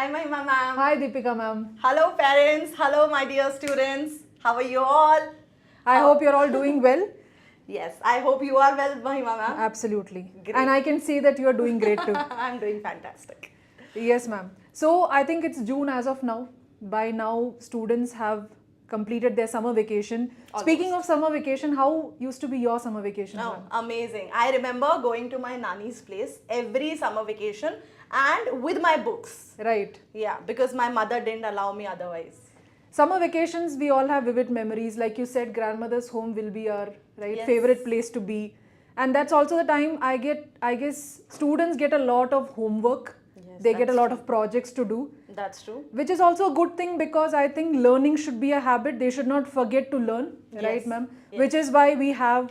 Hi, Mahima ma'am. Hi, Deepika ma'am. Hello, parents. Hello, my dear students. How are you all? I hope you're all doing well. Yes, I hope you are well, Mahima ma'am. Absolutely. Great. And I can see that you're doing great too. I'm doing fantastic. Yes, ma'am. So I think it's June as of now. By now, students have completed their summer vacation. Speaking of summer vacation, how used to be your summer vacation, Oh, ma'am? amazing. I remember going to my nanny's place every summer vacation and with my books. Right. Yeah, because my mother didn't allow me otherwise. Summer vacations, we all have vivid memories. Like you said, grandmother's home will be our Yes. favorite place to be. And that's also the time I guess students get a lot of homework. Yes, They get a that's lot true. of projects to do. That's true. Which is also a good thing because I think learning should be a habit. They should not forget to learn, right, Yes. ma'am? Yes. Which is why we have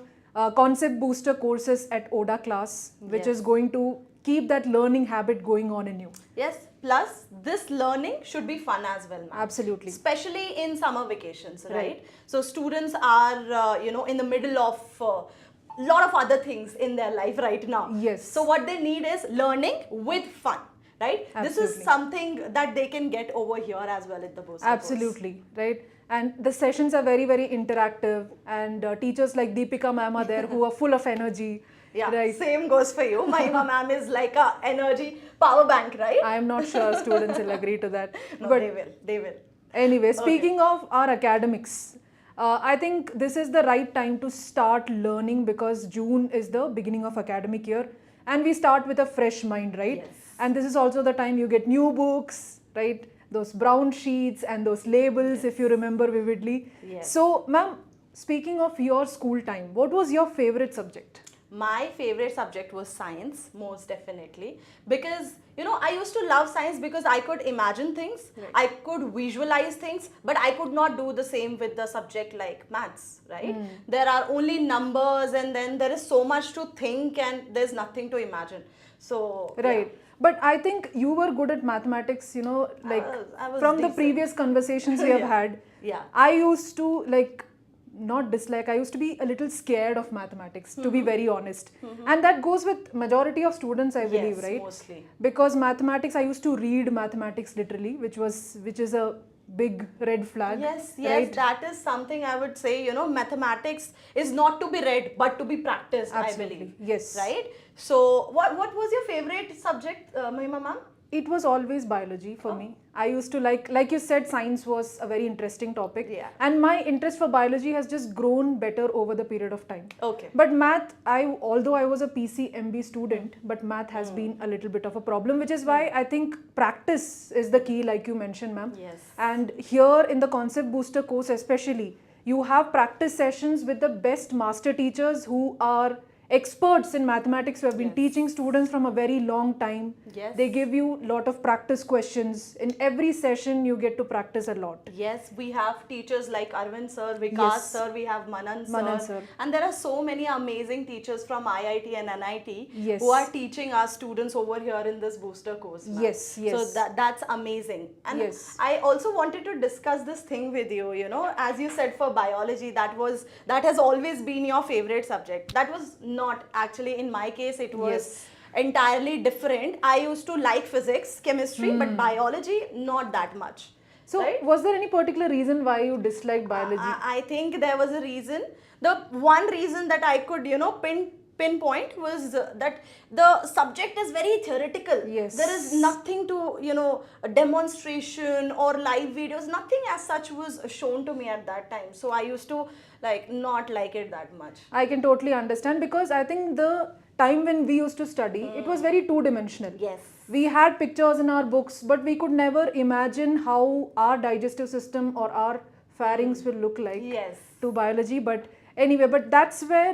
concept booster courses at ODA Class, which Yes. is going to keep that learning habit going on in you. Yes, plus this learning should be fun as well, ma'am. Absolutely. Especially in summer vacations, right? Right. So students are, in the middle of a lot of other things in their life right now. Yes. So what they need is learning with fun, right? This is Absolutely. something that they can get over here as well at the booster course. Absolutely, right? And the sessions are very, very interactive, and teachers like Deepika ma'am are there who are full of energy. Yeah, Right. same goes for you. Mahima ma'am is like a energy power bank, right? I am not sure students will agree to that. No, but they will. They will. anyway, speaking of our academics, I think this is the right time to start learning because June is the beginning of academic year and we start with a fresh mind, right? Yes. And this is also the time you get new books, right? Those brown sheets and those labels, if you remember vividly. Yes. So, ma'am, speaking of your school time, what was your favorite subject? My favorite subject was science, most definitely, because I used to love science because I could imagine things, Right. I could visualize things, but I could not do the same with the subject like maths, right? There are only numbers and then there is so much to think and there's nothing to imagine. So, Right. But I think you were good at mathematics, I was from the decent. previous conversations we have Yeah. had. Yeah. I used to not dislike, I used to be a little scared of mathematics, to be very honest. And that goes with majority of students, I believe, Yes, right? mostly. Because mathematics, I used to read mathematics literally, which is a big red flag. Yes, yes, right? that is something I would say, mathematics is not to be read but to be practiced, Absolutely, I believe. yes. Right? So, what was your favorite subject, Mahima ma'am? It was always biology for me. I used to like you said, science was a very interesting topic. Yeah. And my interest for biology has just grown better over the period of time. Okay. But math, although I was a PCMB student, but math has been a little bit of a problem, which is why I think practice is the key, like you mentioned, ma'am. Yes. And here in the concept booster course especially, you have practice sessions with the best master teachers who are experts in mathematics who have been Yes. teaching students from a very long time. Yes. They give you a lot of practice questions. In every session, you get to practice a lot. Yes, we have teachers like Arvind sir, Vikas Yes. sir, we have Manan Manan sir. sir. And there are so many amazing teachers from IIT and NIT Yes. who are teaching our students over here in this booster course. ma'am. Yes, yes. So that's amazing. And Yes. I also wanted to discuss this thing with you, as you said for biology, that has always been your favorite subject. That was not actually in my case, it was Yes. entirely different. I used to like physics, chemistry, but biology, not that much. So, Right? was there any particular reason why you disliked biology? I think there was a reason. The one reason that I could, pinpoint was that the subject is very theoretical. Yes. There is nothing to, a demonstration or live videos. Nothing as such was shown to me at that time. So I used to not like it that much. I can totally understand because I think the time when we used to study, it was very two-dimensional. Yes. We had pictures in our books, but we could never imagine how our digestive system or our pharynx will look like Yes. to biology. But anyway, but that's where,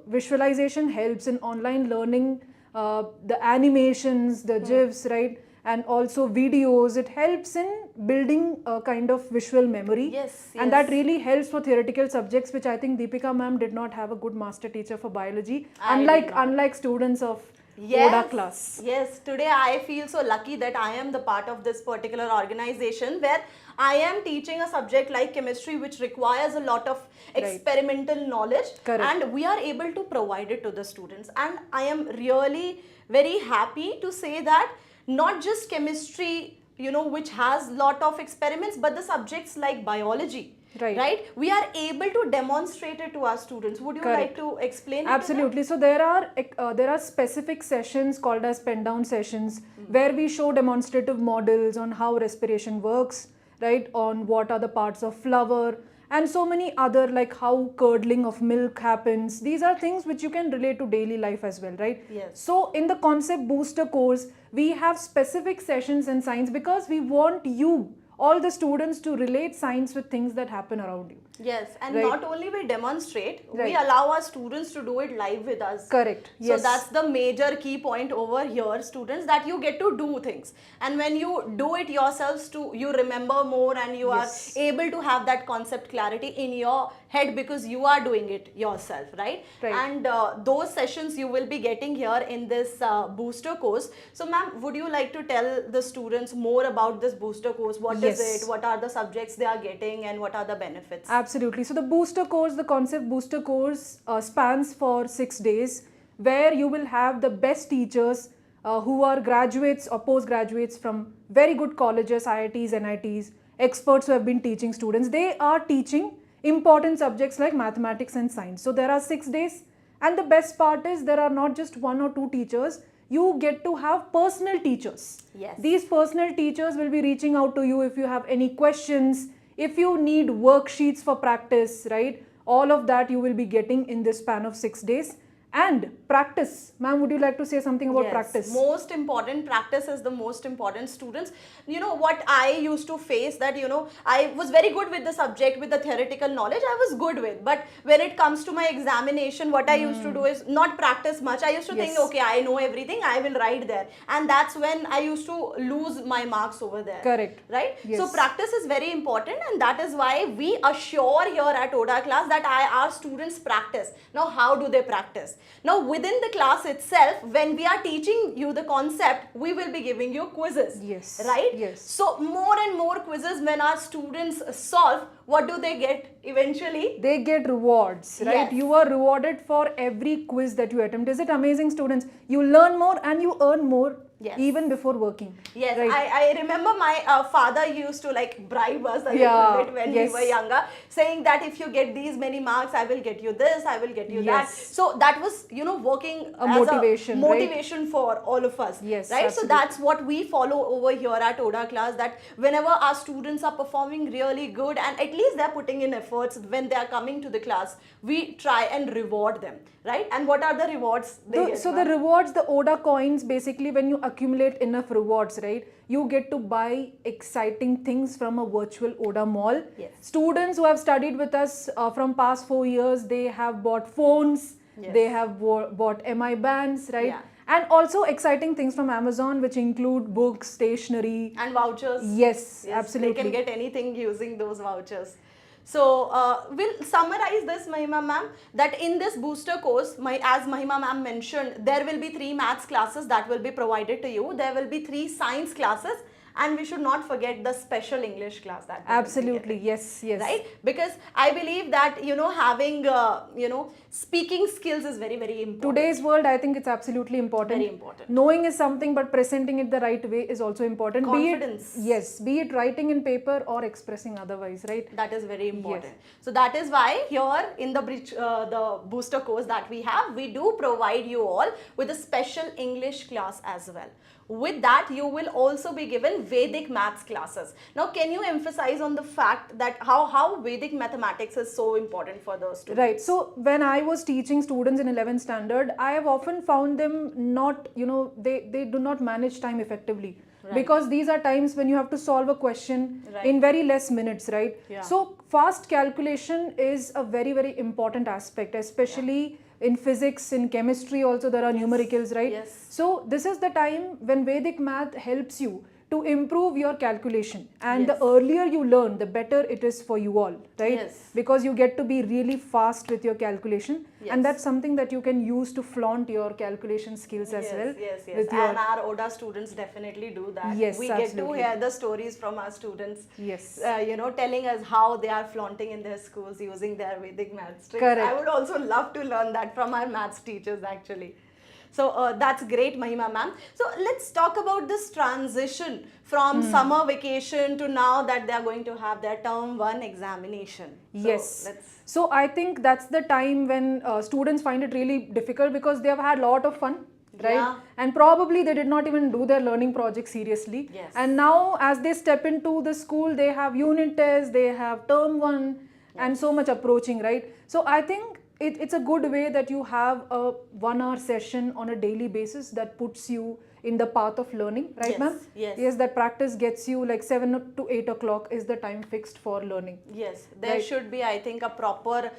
visualization helps in online learning, the animations, the GIFs, right? And also videos, it helps in building a kind of visual memory. Yes, And yes. that really helps for theoretical subjects, which I think Deepika ma'am did not have a good master teacher for biology, I did not. unlike students of Yes, ODA class. yes. Today I feel so lucky that I am the part of this particular organization where I am teaching a subject like chemistry which requires a lot of experimental knowledge. Correct. And we are able to provide it to the students. And I am really very happy to say that not just chemistry which has lot of experiments, but the subjects like biology, Right. we are able to demonstrate it to our students. Would you like Correct. to explain it? Absolutely. So there are specific sessions called as pen down sessions where we show demonstrative models on how respiration works, right? On what are the parts of flower and so many other, like how curdling of milk happens. These are things which you can relate to daily life as well, right? Yes. So in the concept booster course, we have specific sessions in science because we want you, all the students, to relate science with things that happen around you. Yes, and Right. not only we demonstrate, we Right. allow our students to do it live with us. Correct. So Yes. that's the major key point over here, students, that you get to do things. And when you do it yourselves, you remember more, and you Yes. are able to have that concept clarity in your head because you are doing it yourself, right? Right. And those sessions you will be getting here in this booster course. So ma'am, would you like to tell the students more about this booster course? What is Yes. it? What are the subjects they are getting, and what are the benefits? Absolutely. So the booster course, the concept booster course spans for 6 days, where you will have the best teachers who are graduates or postgraduates from very good colleges, IITs, NITs, experts who have been teaching students. They are teaching important subjects like mathematics and science. So there are 6 days, and the best part is there are not just one or two teachers. You get to have personal teachers. Yes. These personal teachers will be reaching out to you if you have any questions, if you need worksheets for practice, right? All of that you will be getting in this span of 6 days. And practice. Ma'am, would you like to say something about practice? Most important, practice is the most important, students. What I used to face, that I was very good with the subject, with the theoretical knowledge I was good with, but when it comes to my examination, what I used to do is not practice much. I used to think, Yes. okay, I know everything, I will write there, and that's when I used to lose my marks over there. Correct. Right? Yes. So practice is very important, and that is why we assure here at ODA Class that our students practice. Now, how do they practice? Now, within the class itself, when we are teaching you the concept, we will be giving you quizzes. Yes. Right? Yes. So, more and more quizzes when our students solve, what do they get eventually? They get rewards, right? Yes. You are rewarded for every quiz that you attempt. Is it amazing, students? You learn more and you earn more. Yes. Even before working. Yes, Right. I remember my father used to bribe us a Yeah, little bit when we yes. were younger, saying that if you get these many marks, I will get you this, I will get you that. Yes. So that was, working A as motivation, a right? motivation for all of us. Yes, right. absolutely. So that's what we follow over here at ODA Class, that whenever our students are performing really good, and at least they're putting in efforts when they are coming to the class, we try and reward them. Right? And what are the rewards they get? So the rewards, the ODA coins, basically when you accumulate enough rewards, right, you get to buy exciting things from a virtual ODA mall. Yes. Students who have studied with us from past 4 years, they have bought phones, Yes. they have bought MI bands, right? Yeah. And also exciting things from Amazon, which include books, stationery. And vouchers. Yes, Yes, absolutely. they can get anything using those vouchers. So we'll summarize this, Mahima ma'am, that in this booster course, as Mahima ma'am mentioned, there will be 3 maths classes that will be provided to you. There will be 3 science classes, and we should not forget the special English class that we will be Absolutely, getting. yes, yes. Right? Because I believe that, having, speaking skills is very, very important. Today's world, I think it's absolutely important. Very important. Knowing is something, but presenting it the right way is also important. Confidence. Be it writing in paper or expressing otherwise, right? That is very important. So that is why here in the booster course that we have, we do provide you all with a special English class as well. With that, you will also be given Vedic maths classes. Now, can you emphasize on the fact that how Vedic mathematics is so important for those students? Right. So when I was teaching students in 11th standard, I have often found them not, they do not manage time effectively. Right. Because these are times when you have to solve a question Right. in very less minutes, right? Yeah. So fast calculation is a very, very important aspect, especially in physics, in chemistry also there are numericals, right? Yes. So this is the time when Vedic math helps you to improve your calculation, and Yes. the earlier you learn, the better it is for you all, right? Yes. Because you get to be really fast with your calculation, Yes. and that's something that you can use to flaunt your calculation skills as well. Yes. with And our ODA students definitely do that. Yes, we get to absolutely. hear the stories from our students. Yes. Telling us how they are flaunting in their schools using their Vedic maths tricks. Correct. I would also love to learn that from our maths teachers actually. So that's great, Mahima ma'am. So let's talk about this transition from summer vacation to now that they are going to have their term 1 examination. So Yes. So I think that's the time when students find it really difficult because they have had a lot of fun, right? Yeah. And probably they did not even do their learning project seriously. Yes. And now as they step into the school, they have unit tests, they have term 1 and so much approaching, right? So I think it's a good way that you have a 1 hour session on a daily basis that puts you in the path of learning, right, Yes, ma'am? yes. Yes, that practice gets you like 7 to 8 o'clock is the time fixed for learning. Yes, there should be, I think, a proper,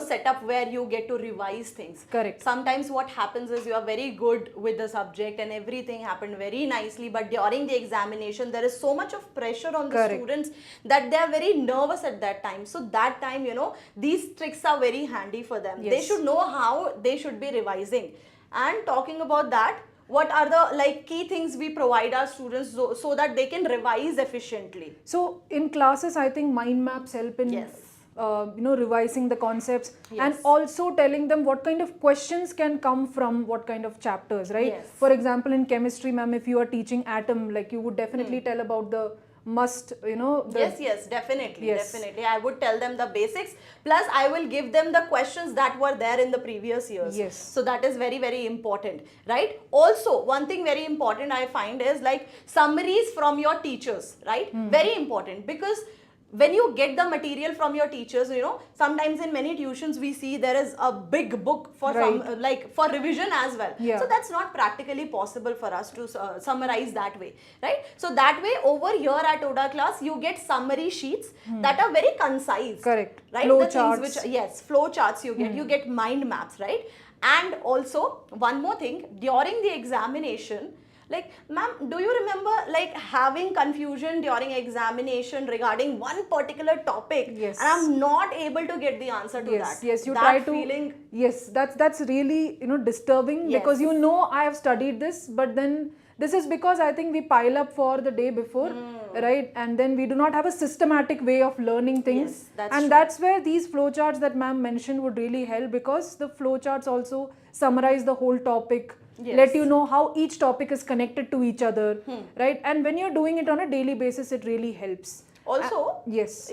setup where you get to revise things. Correct. Sometimes what happens is you are very good with the subject and everything happened very nicely, but during the examination, there is so much of pressure on the Correct. students that they are very nervous at that time. So that time, these tricks are very handy for them. They Yes. should know how they should be revising. And talking about that, what are the key things we provide our students so that they can revise efficiently? So in classes, I think mind maps help in Yes. Revising the concepts and Yes. also telling them what kind of questions can come from what kind of chapters, right? Yes. For example, in chemistry, ma'am, if you are teaching atom, like you would definitely tell about the Yes, definitely, Yes. definitely. I would tell them the basics. Plus, I will give them the questions that were there in the previous years. Yes. So that is very, very important, right? Also, one thing very important I find is like summaries from your teachers, right? Very important, because when you get the material from your teachers, sometimes in many tuitions we see there is a big book for Right. for revision as well. Yeah. So that's not practically possible for us to summarize that way, right? So that way over here at ODA Class, you get summary sheets that are very concise. Correct. Right? Flow The things charts. which, yes, flow charts you get mind maps, right? And also one more thing, during the examination, like, ma'am, do you remember having confusion during examination regarding one particular topic? Yes. And I'm not able to get the answer to Yes, that. yes, you that try to. feeling. Yes, that's really disturbing because Yes. I have studied this, but then this is because I think we pile up for the day before, right? And then we do not have a systematic way of learning things. Yes, that's and true. that's where these flowcharts that ma'am mentioned would really help, because the flowcharts also summarize the whole topic. Yes. Let you know how each topic is connected to each other, right? And when you're doing it on a daily basis, it really helps. Also, Yes.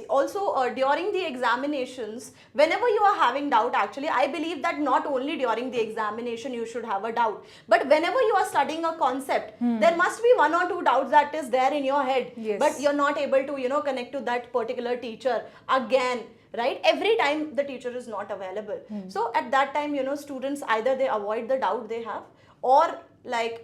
During the examinations, whenever you are having doubt, actually, I believe that not only during the examination you should have a doubt, but whenever you are studying a concept, there must be 1 or 2 doubts that is there in your head, Yes. but you're not able to, connect to that particular teacher again. Right? Every time the teacher is not available. So at that time, students either they avoid the doubt they have, or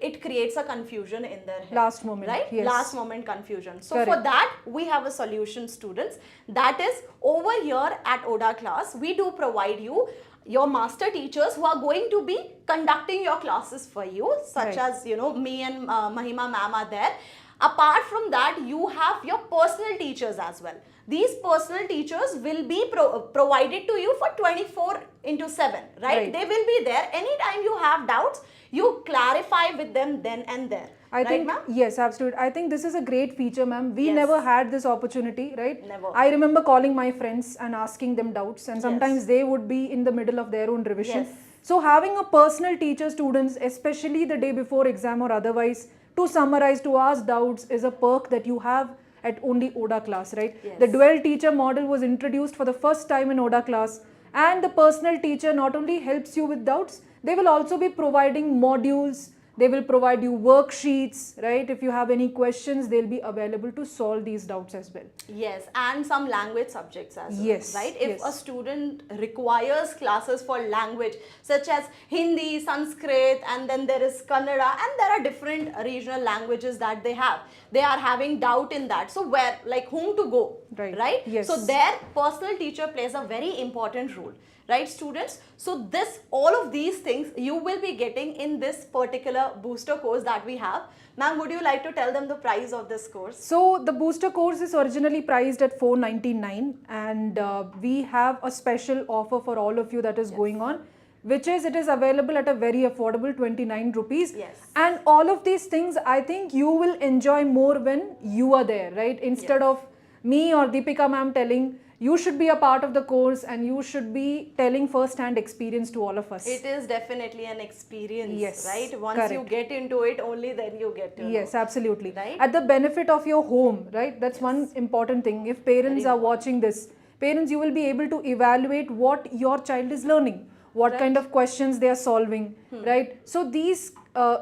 it creates a confusion in their head. Last moment, Right? yes. Last moment confusion. So for Correct. that, we have a solution, students. That is, over here at ODA Class, we do provide you your master teachers who are going to be conducting your classes for you, such Right. as, me and Mahima ma'am are there. Apart from that, you have your personal teachers as well. These personal teachers will be provided to you for 24/7, right? Right. They will be there. Anytime you have doubts, you clarify with them then and there. I Right, think, ma'am? yes, absolutely. I think this is a great feature, ma'am. We Yes. never had this opportunity, right? Never. I remember calling my friends and asking them doubts, and sometimes they would be in the middle of their own revision. Yes. So having a personal teacher, students, especially the day before exam or otherwise, to summarize, to ask doubts, is a perk that you have at only ODA Class, right? Yes. The dual teacher model was introduced for the first time in ODA Class, and the personal teacher not only helps you with doubts, they will also be providing modules. They will provide you worksheets, right? If you have any questions, they'll be available to solve these doubts as well. Yes, and some language subjects as well, Yes, right? If yes. a student requires classes for language such as Hindi, Sanskrit, and then there is Kannada, and there are different regional languages that they have. They are having doubt in that. So where, whom to go, Right. Yes. So their personal teacher plays a very important role. Right, students? So all of these things you will be getting in this particular booster course that we have. Ma'am, would you like to tell them the price of this course? So the booster course is originally priced at $499, and we have a special offer for all of you that is going on, which is it is available at a very affordable 29 rupees. Yes. And all of these things, I think you will enjoy more when you are there, right? Instead of me or Deepika ma'am telling, you should be a part of the course and you should be telling first-hand experience to all of us. It is definitely an experience, Yes, right? Once correct. you get into it, only then you get to know. Yes, absolutely. Right? At the benefit of your home, right? That's one important thing. If parents Very are watching this, parents, you will be able to evaluate what your child is learning, what kind of questions they are solving, right? So these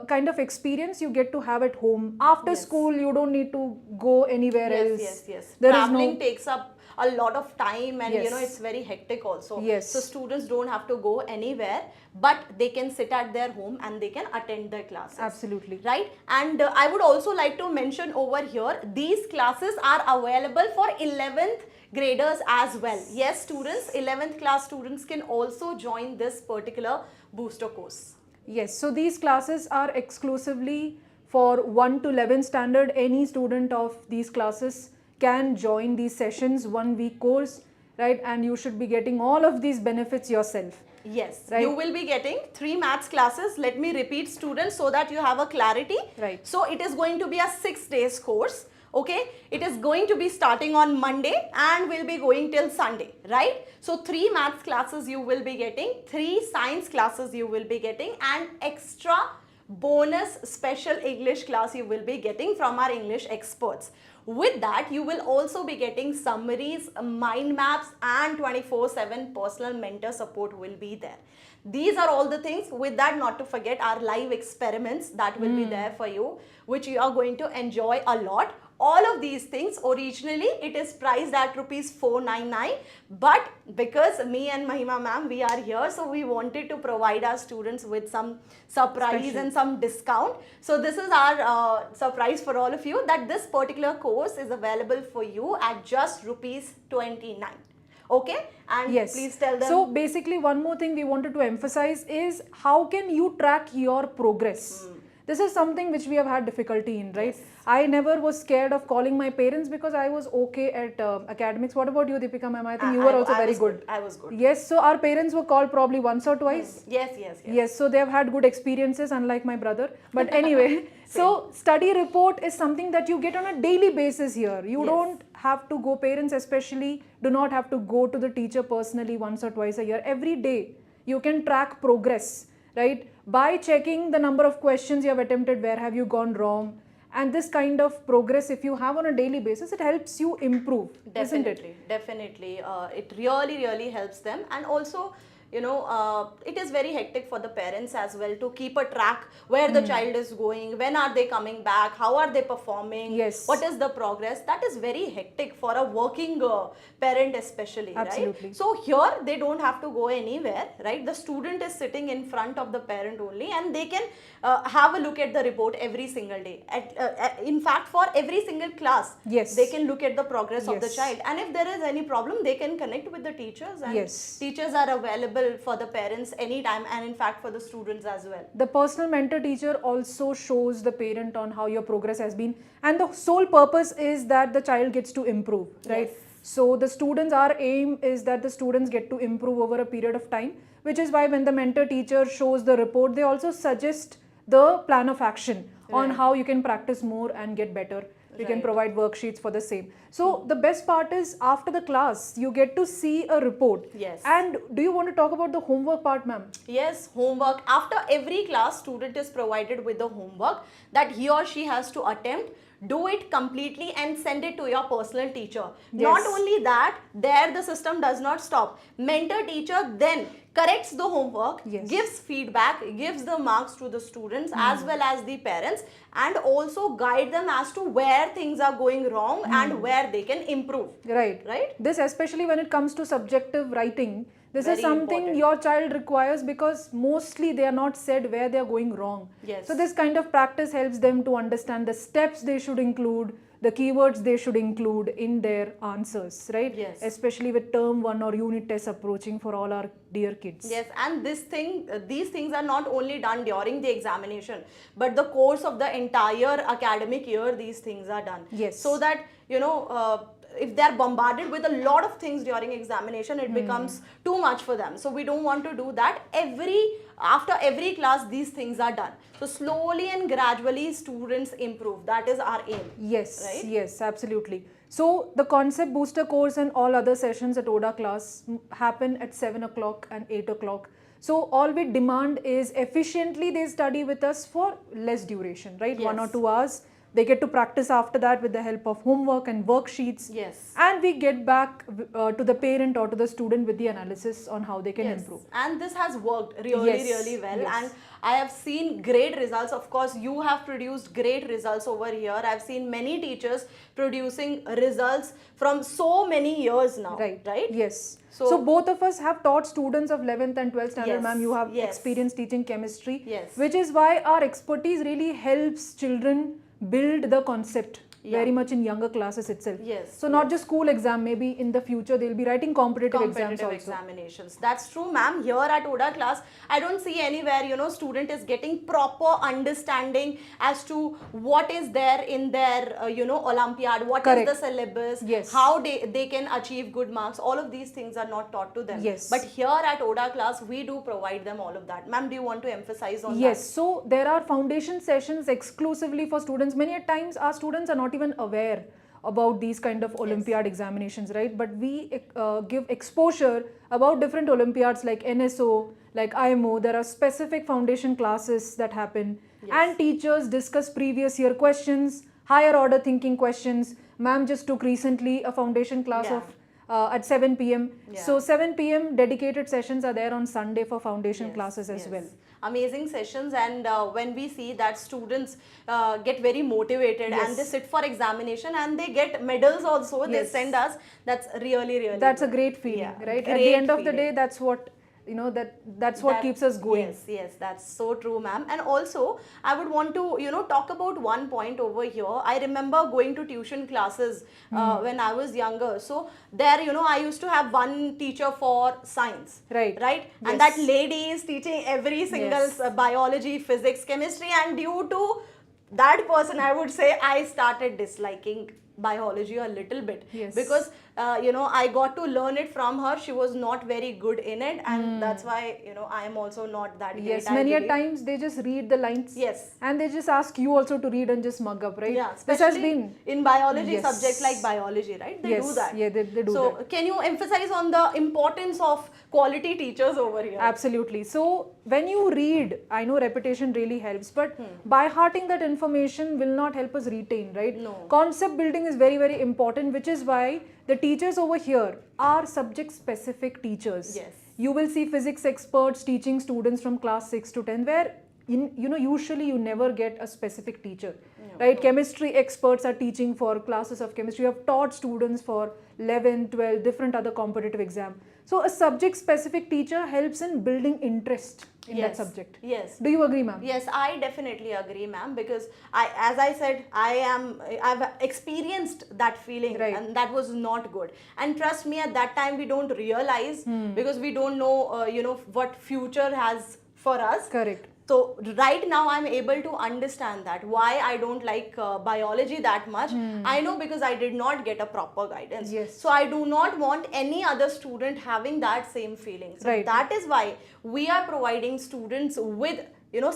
kind of experience you get to have at home. After school, you don't need to go anywhere else. Yes. There is Traveling no. takes up a lot of time, and Yes. it's very hectic also. Yes. So students don't have to go anywhere, but they can sit at their home and they can attend their classes. Absolutely. Right? And I would also like to mention over here, these classes are available for 11th graders as well. Yes, students, 11th class students can also join this particular booster course. Yes, so these classes are exclusively for 1 to 11 standard. Any student of these classes can join these sessions, 1 week course, right? And you should be getting all of these benefits yourself. Yes, Right. you will be getting 3 maths classes. Let me repeat, students, so that you have a clarity. Right. So it is going to be a 6 days course. Okay, it is going to be starting on Monday and will be going till Sunday, right? So 3 maths classes you will be getting, 3 science classes you will be getting, and extra bonus special English class you will be getting from our English experts. With that, you will also be getting summaries, mind maps, and 24/7 personal mentor support will be there. These are all the things. With that, not to forget our live experiments that will be there for you, which you are going to enjoy a lot. All of these things, originally it is priced at rupees 499, but because me and Mahima ma'am, we are here, so we wanted to provide our students with some surprise Special. and some discount. So this is our surprise for all of you, that this particular course is available for you at just rupees 29. Okay, and Yes. please tell them. So basically, one more thing we wanted to emphasize is how can you track your progress? This is something which we have had difficulty in, right? I never was scared of calling my parents because I was okay at academics. What about you, Deepika ma'am? I think you were also I very was good. I was good. Yes, so our parents were called probably once or twice. Yes. Yes, so they have had good experiences, unlike my brother. But anyway, so study report is something that you get on a daily basis here. You don't have to go, parents especially do not have to go to the teacher personally once or twice a year. Every day you can track progress, right? By checking the number of questions you have attempted, where have you gone wrong? And this kind of progress, if you have on a daily basis, it helps you improve, isn't it? Definitely. It really helps them. And also, you know, it is very hectic for the parents as well to keep a track where the child is going, when are they coming back, how are they performing, Yes. what is the progress. That is very hectic for a working parent especially. Absolutely. Right? So here they don't have to go anywhere, right? The student is sitting in front of the parent only, and they can have a look at the report every single day. In fact, for every single class, Yes. they can look at the progress of the Yes. child, and if there is any problem, they can connect with the teachers, and Yes. teachers are available for the parents anytime, and in fact for the students as well. The personal mentor teacher also shows the parent on how your progress has been, and the sole purpose is that the child gets to improve, right? Yes. So the students, our aim is that the students get to improve over a period of time, which is why when the mentor teacher shows the report, they also suggest the plan of action on how you can practice more and get better. You can provide worksheets for the same. So the best part is after the class, you get to see a report. Yes. And do you want to talk about the homework part, ma'am? Yes, homework. After every class, student is provided with the homework that he or she has to attempt. Do it completely and send it to your personal teacher. Not Yes. only that, there the system does not stop. Mentor teacher then corrects the homework, Yes. gives feedback, gives the marks to the students as well as the parents, and also guide them as to where things are going wrong and where they can improve. Right. Right? This, especially when it comes to subjective writing, this Very is something important. your child requires because mostly they are not said where they are going wrong. Yes. So this kind of practice helps them to understand the steps they should include, the keywords they should include in their answers, right? Yes. Especially with term 1 or unit test approaching for all our dear kids. Yes, and these things are not only done during the examination, but the course of the entire academic year, these things are done. Yes. So that, if they're bombarded with a lot of things during examination, it becomes too much for them. So we don't want to do that. After every class, these things are done. So slowly and gradually, students improve. That is our aim. Yes, right? yes, absolutely. So the concept booster course and all other sessions at ODA class happen at 7 o'clock and 8 o'clock. So all we demand is efficiently they study with us for less duration, right? Yes. 1 or 2 hours. They get to practice after that with the help of homework and worksheets. Yes. And we get back to the parent or to the student with the analysis on how they can Yes. improve. And this has worked really, Yes. really well. Yes. And I have seen great results. Of course, you have produced great results over here. I've seen many teachers producing results from so many years now. Right? Yes. So- So both of us have taught students of 11th and 12th standard, Yes, ma'am. You have yes. experience teaching chemistry. Yes. Which is why our expertise really helps children build the concept very much in younger classes itself. Yes, So not just school exam, maybe in the future they'll be writing competitive exams also. examinations. That's true, ma'am. Here at ODA class, I don't see anywhere, student is getting proper understanding as to what is there in their, Olympiad, what Correct. is the syllabus, Yes. how they can achieve good marks. All of these things are not taught to them. Yes. But here at ODA class, we do provide them all of that. Ma'am, do you want to emphasize on Yes, that? so there are foundation sessions exclusively for students. Many a times our students are not even aware about these kind of Olympiad examinations, right? But we give exposure about different Olympiads like NSO, like IMO. There are specific foundation classes that happen. And teachers discuss previous year questions, higher order thinking questions. Ma'am just took recently a foundation class Yeah. of at 7 p.m. Yeah. So 7 p.m. dedicated sessions are there on Sunday for foundation classes as well. Amazing sessions, and when we see that students get very motivated and they sit for examination and they get medals also, they Yes. send us. That's really, really That's a good. great feeling, Yeah, right? At great the end of the feeling. day, that's what that's what keeps us going. Yes, that's so true, ma'am. And also, I would want to, talk about one point over here. I remember going to tuition classes when I was younger. So there, I used to have one teacher for science. Right. Right? Yes. And that lady is teaching every single Yes. biology, physics, chemistry, and due to that person, I would say I started disliking biology a little bit. Yes. Because I got to learn it from her. She was not very good in it, and that's why I am also not that great. Yes, I many a believe. times they just read the lines. Yes. And they just ask you also to read and just mug up, right? Yeah, This has especially been in biology Yes. subject like biology, right? They Yes, do that. yeah, they do so that. can you emphasize on the importance of quality teachers over here? Absolutely. So when you read, I know repetition really helps, but by hearting that information will not help us retain, right? No. Concept building is very, very important, which is why the teachers over here are subject specific teachers. Yes. You will see physics experts teaching students from class 6 to 10, where usually you never get a specific teacher, right? Chemistry experts are teaching for classes of chemistry. You have taught students for 11, 12, different other competitive exam. So a subject specific teacher helps in building interest in that subject. Yes. Do you agree, ma'am? Yes, I definitely agree, ma'am, because as I said, I've experienced that feeling, Right. and that was not good. And trust me, at that time we don't realize because we don't know, what future has for us. Correct. So right now I'm able to understand that why I don't like biology that much. I know because I did not get a proper guidance. Yes. So I do not want any other student having that same feeling. So Right. that is why we are providing students with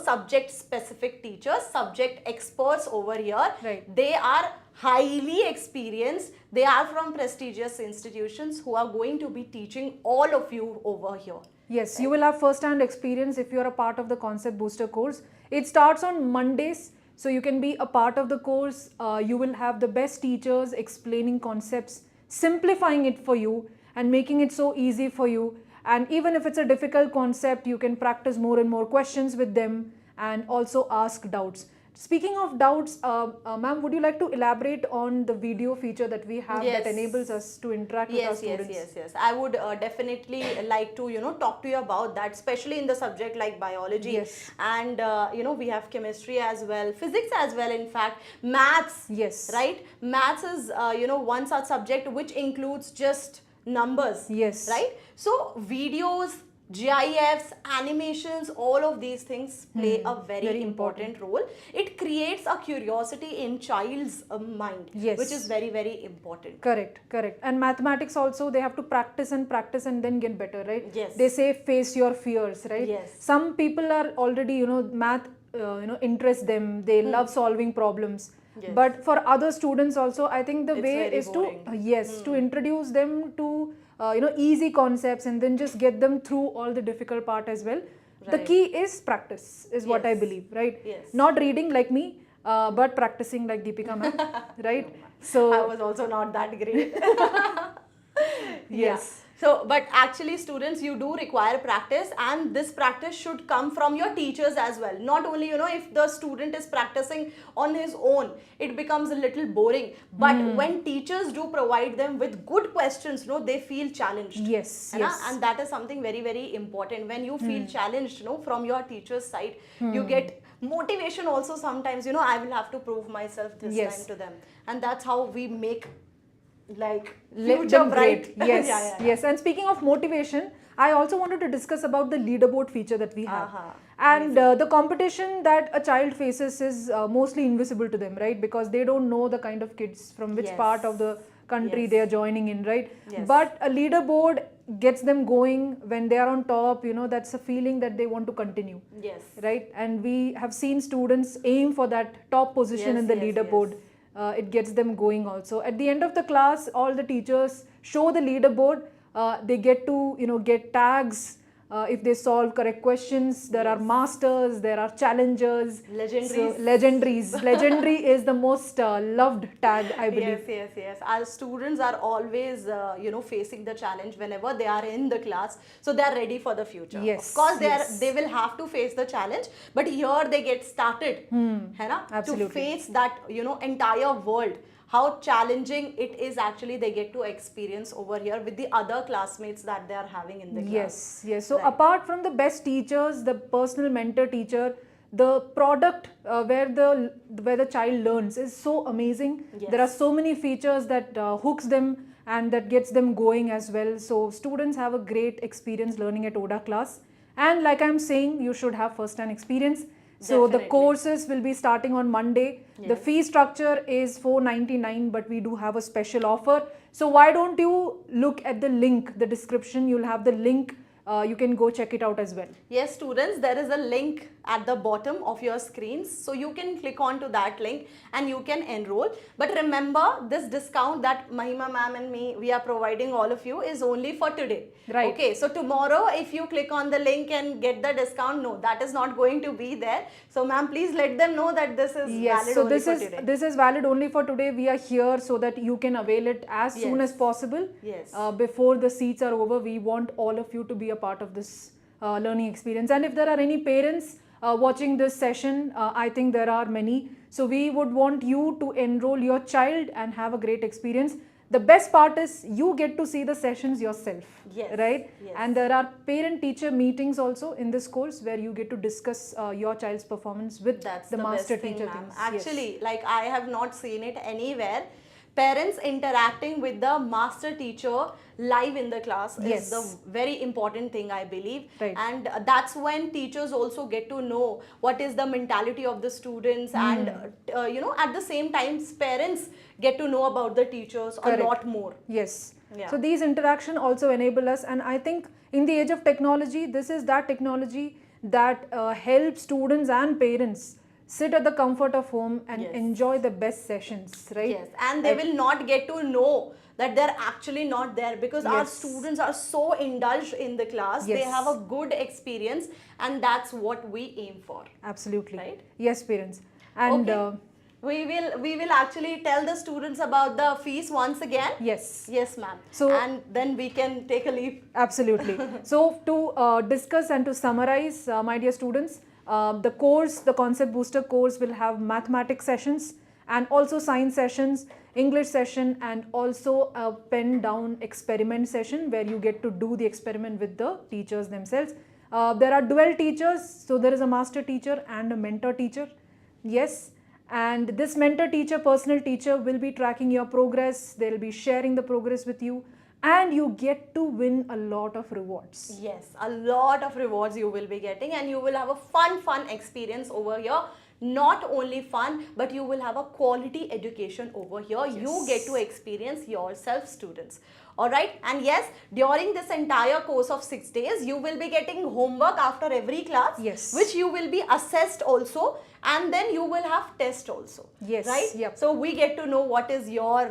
subject specific teachers, subject experts over here. Right. They are highly experienced. They are from prestigious institutions who are going to be teaching all of you over here. Yes, you will have first-hand experience if you are a part of the Concept Booster course. It starts on Mondays, so you can be a part of the course. You will have the best teachers explaining concepts, simplifying it for you and making it so easy for you. And even if it's a difficult concept, you can practice more and more questions with them and also ask doubts. Speaking of doubts, ma'am, would you like to elaborate on the video feature that we have Yes. that enables us to interact with our students? Yes. I would definitely like to, talk to you about that, especially in the subject like biology. Yes. And, we have chemistry as well, physics as well, in fact, maths. Yes. Right? Maths is, one such subject which includes just numbers. Yes. Right? So, videos, GIFs, animations, all of these things play a very important role. It creates a curiosity in child's mind, Yes. which is very, very important. Correct, correct. And mathematics also, they have to practice and then get better, right? Yes. They say face your fears, right? Yes. Some people are already, math, interests them. They love solving problems. Yes. But for other students also, I think the It's way very is boring. to introduce them to, easy concepts and then just get them through all the difficult part as well. The Right. key is practice, is what I Yes. believe, right? Yes. Not reading like me, but practicing like Deepika ma'am, right? So I was also not that great. Yes. So, but actually students, you do require practice, and this practice should come from your teachers as well. Not only, if the student is practicing on his own, it becomes a little boring. But when teachers do provide them with good questions, they feel challenged. Yes, है ना? yes. And that is something very, very important. When you feel challenged, from your teacher's side, you get motivation also sometimes, I will have to prove myself this Yes. time to them. And that's how we make like Let future them bright. great. Yes, Yeah. yes. And speaking of motivation, I also wanted to discuss about the leaderboard feature that we have. And the competition that a child faces is mostly invisible to them, right? Because they don't know the kind of kids from which Yes. part of the country Yes. they are joining in, right? Yes. But a leaderboard gets them going when they are on top. That's a feeling that they want to continue, Yes. right? And we have seen students aim for that top position Yes, in the yes, leaderboard. yes. It gets them going also. At the end of the class, all the teachers show the leaderboard. They get to, get tags if they solve correct questions. There are masters, there are challengers. Legendaries. So, legendaries. Legendary is the most loved tag, I believe. Yes. Our students are always, facing the challenge whenever they are in the class. So they are ready for the future. Yes, Of course, yes. they will have to face the challenge. But here they get started, है ना? Absolutely. To face that, entire world. How challenging it is actually they get to experience over here with the other classmates that they are having in the class. Yes. So Right. apart from the best teachers, the personal mentor teacher, the product where the child learns is so amazing. Yes. There are so many features that hooks them and that gets them going as well. So students have a great experience learning at ODA class. And like I'm saying, you should have first-hand experience. So the Definitely. courses will be starting on Monday. The Yes. fee structure is $499, but we do have a special offer. So why don't you look at the link, the description, you'll have the link. You can go check it out as well. Yes, students, there is a link at the bottom of your screens. So you can click on to that link and you can enroll. But remember, this discount that Mahima ma'am and me, we are providing all of you is only for today. Right. Okay, so tomorrow if you click on the link and get the discount, no, that is not going to be there. So ma'am, please let them know that this is Yes, valid so only this for is today. this is valid only for today. We are here so that you can avail it as soon Yes. as possible. Yes. Before the seats are over, we want all of you to be a part of this learning experience. And if there are any parents watching this session, I think there are many. So we would want you to enroll your child and have a great experience. The best part is you get to see the sessions yourself, Yes, right? yes. And there are parent-teacher meetings also in this course where you get to discuss your child's performance with That's the the master best thing, teacher ma'am. teams. Yes. Actually, like I have not seen it anywhere. Parents interacting with the master teacher live in the class Yes. is the very important thing, I believe. Right. And that's when teachers also get to know what is the mentality of the students, and at the same time parents get to know about the teachers Correct. a lot more. Yes. Yeah. So these interaction also enable us, and I think in the age of technology, this is that technology that helps students and parents sit at the comfort of home and Yes. enjoy the best sessions, right? Yes, and they will not get to know that they're actually not there, because our Yes. students are so indulged in the class. They Yes. have a good experience, and that's what we aim for. Absolutely. Right? Yes, parents. And Okay. We will actually tell the students about the fees once again. yes. Yes, ma'am. So- and then we can take a leap. Absolutely. So to discuss and to summarize, my dear students, the course, the Concept Booster course will have mathematics sessions and also science sessions, English session, and also a pen down experiment session where you get to do the experiment with the teachers themselves. There are dual teachers, so there is a master teacher and a mentor teacher. Yes. And this mentor teacher, personal teacher, will be tracking your progress. They'll be sharing the progress with you. and you get to win a lot of rewards. Yes, a lot of rewards you will be getting, and you will have a fun experience over here. Not only fun, but you will have a quality education over here. You get to experience yourself, students. Alright, and yes, during this entire course of 6 days, you will be getting homework after every class, Yes. which you will be assessed also, and then you will have test also. Yes, Right? yep. So we get to know what is your,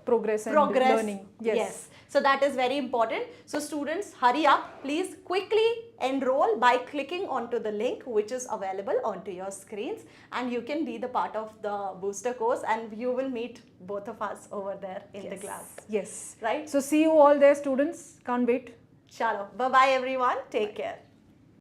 Progress and progress. learning. Yes. So that is very important. So students, hurry up. Please quickly enroll by clicking onto the link which is available onto your screens, and you can be the part of the booster course, and you will meet both of us over there in the class. Yes. Right? So see you all there, students. Can't wait. Chalo. Bye-bye everyone. Take care.